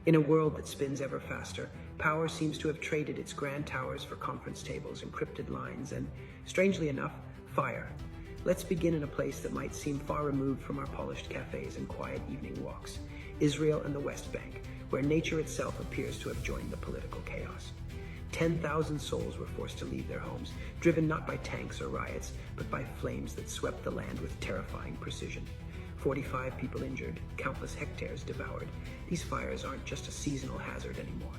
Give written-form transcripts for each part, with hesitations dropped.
In a world that spins ever faster, power seems to have traded its grand towers for conference tables, encrypted lines, and, strangely enough, fire. Let's begin in a place that might seem far removed from our polished cafes and quiet evening walks, Israel and the West Bank, where nature itself appears to have joined the political chaos. 10,000 souls were forced to leave their homes, driven not by tanks or riots, but by flames that swept the land with terrifying precision. 45 people injured, countless hectares devoured. These fires aren't just a seasonal hazard anymore.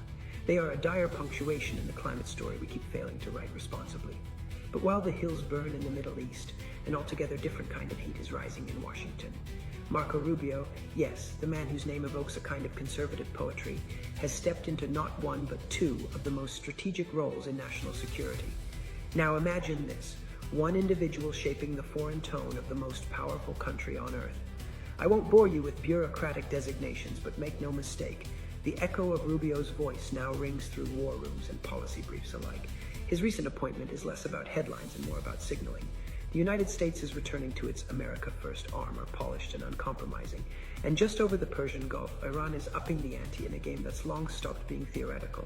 They are a dire punctuation in the climate story we keep failing to write responsibly. But while the hills burn in the Middle East, an altogether different kind of heat is rising in Washington. Marco Rubio, yes, the man whose name evokes a kind of conservative poetry, has stepped into not one but two of the most strategic roles in national security. Now imagine this, one individual shaping the foreign tone of the most powerful country on earth. I won't bore you with bureaucratic designations, but make no mistake, the echo of Rubio's voice now rings through war rooms and policy briefs alike. His recent appointment is less about headlines and more about signaling. The United States is returning to its America First armor, polished and uncompromising. And just over the Persian Gulf, Iran is upping the ante in a game that's long stopped being theoretical.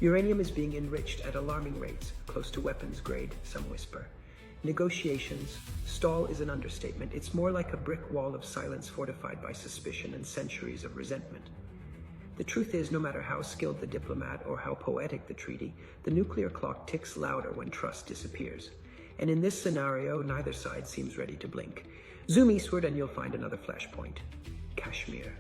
Uranium is being enriched at alarming rates, close to weapons grade, some whisper. Negotiations, stall is an understatement. It's more like a brick wall of silence fortified by suspicion and centuries of resentment. The truth is, no matter how skilled the diplomat or how poetic the treaty, the nuclear clock ticks louder when trust disappears. And in this scenario, neither side seems ready to blink. Zoom eastward and you'll find another flashpoint: Kashmir.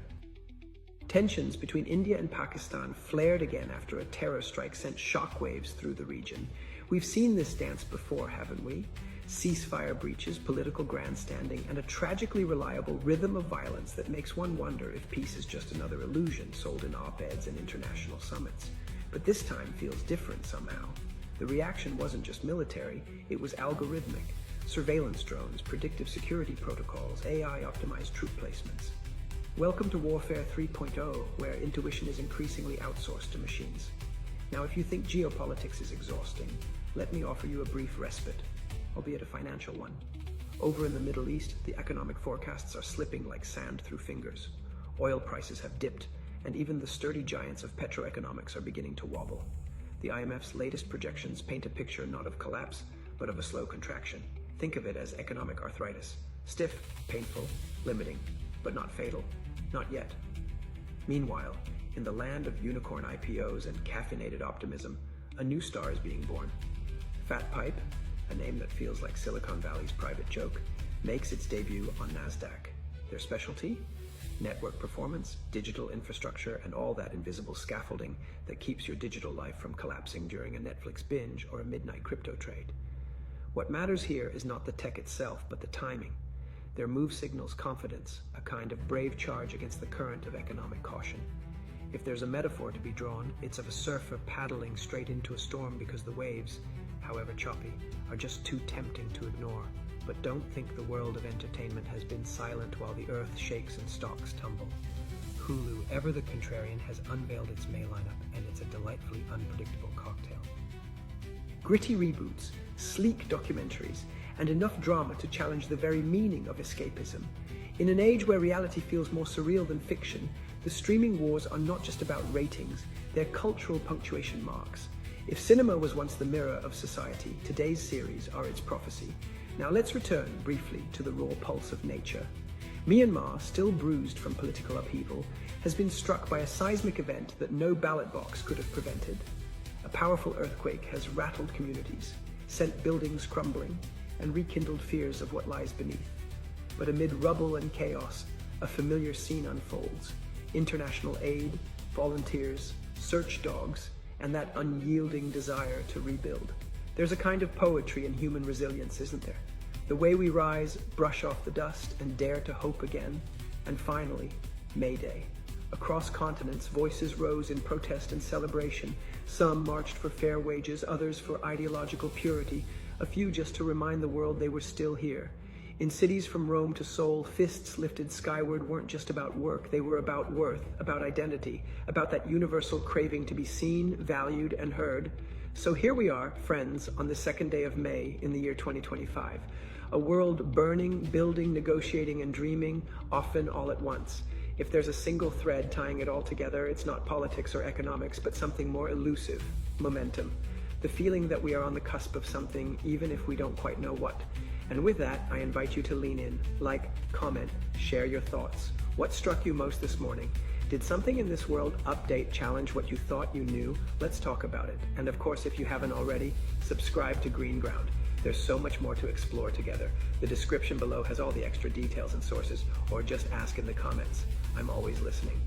Tensions between India and Pakistan flared again after a terror strike sent shockwaves through the region. We've seen this dance before, haven't we? Ceasefire breaches, political grandstanding, and a tragically reliable rhythm of violence that makes one wonder if peace is just another illusion sold in op-eds and international summits. But this time feels different somehow. The reaction wasn't just military, it was algorithmic. Surveillance drones, predictive security protocols, AI-optimized troop placements. Welcome to Warfare 3.0, where intuition is increasingly outsourced to machines. Now, if you think geopolitics is exhausting, let me offer you a brief respite, albeit a financial one. Over in the Middle East, the economic forecasts are slipping like sand through fingers. Oil prices have dipped, and even the sturdy giants of petroeconomics are beginning to wobble. The IMF's latest projections paint a picture not of collapse, but of a slow contraction. Think of it as economic arthritis. Stiff, painful, limiting, but not fatal. Not yet. Meanwhile, in the land of unicorn IPOs and caffeinated optimism, a new star is being born. Fat Pipe, a name that feels like Silicon Valley's private joke, makes its debut on NASDAQ. Their specialty? Network performance, digital infrastructure, and all that invisible scaffolding that keeps your digital life from collapsing during a Netflix binge or a midnight crypto trade. What matters here is not the tech itself, but the timing. Their move signals confidence, a kind of brave charge against the current of economic caution. If there's a metaphor to be drawn, it's of a surfer paddling straight into a storm because the waves, however choppy, are just too tempting to ignore. But don't think the world of entertainment has been silent while the earth shakes and stocks tumble. Hulu, ever the contrarian, has unveiled its May lineup, and it's a delightfully unpredictable cocktail. Gritty reboots, sleek documentaries, and enough drama to challenge the very meaning of escapism. In an age where reality feels more surreal than fiction, the streaming wars are not just about ratings, they're cultural punctuation marks. If cinema was once the mirror of society, today's series are its prophecy. Now let's return briefly to the raw pulse of nature. Myanmar, still bruised from political upheaval, has been struck by a seismic event that no ballot box could have prevented. A powerful earthquake has rattled communities, sent buildings crumbling, and rekindled fears of what lies beneath. But amid rubble and chaos, a familiar scene unfolds. International aid, volunteers, search dogs, and that unyielding desire to rebuild. There's a kind of poetry in human resilience, isn't there? The way we rise, brush off the dust, and dare to hope again. And finally, May Day. Across continents, voices rose in protest and celebration. Some marched for fair wages, others for ideological purity, a few just to remind the world they were still here. In cities from Rome to Seoul, fists lifted skyward weren't just about work, they were about worth, about identity, about that universal craving to be seen, valued, and heard. So here we are, friends, on the second day of May in the year 2025. A world burning, building, negotiating, and dreaming, often all at once. If there's a single thread tying it all together, it's not politics or economics, but something more elusive: momentum. The feeling that we are on the cusp of something, even if we don't quite know what. And with that, I invite you to lean in, like, comment, share your thoughts. What struck you most this morning? Did something in this world update challenge what you thought you knew? Let's talk about it. And of course, if you haven't already, subscribe to Green Ground. There's so much more to explore together. The description below has all the extra details and sources, or just ask in the comments. I'm always listening.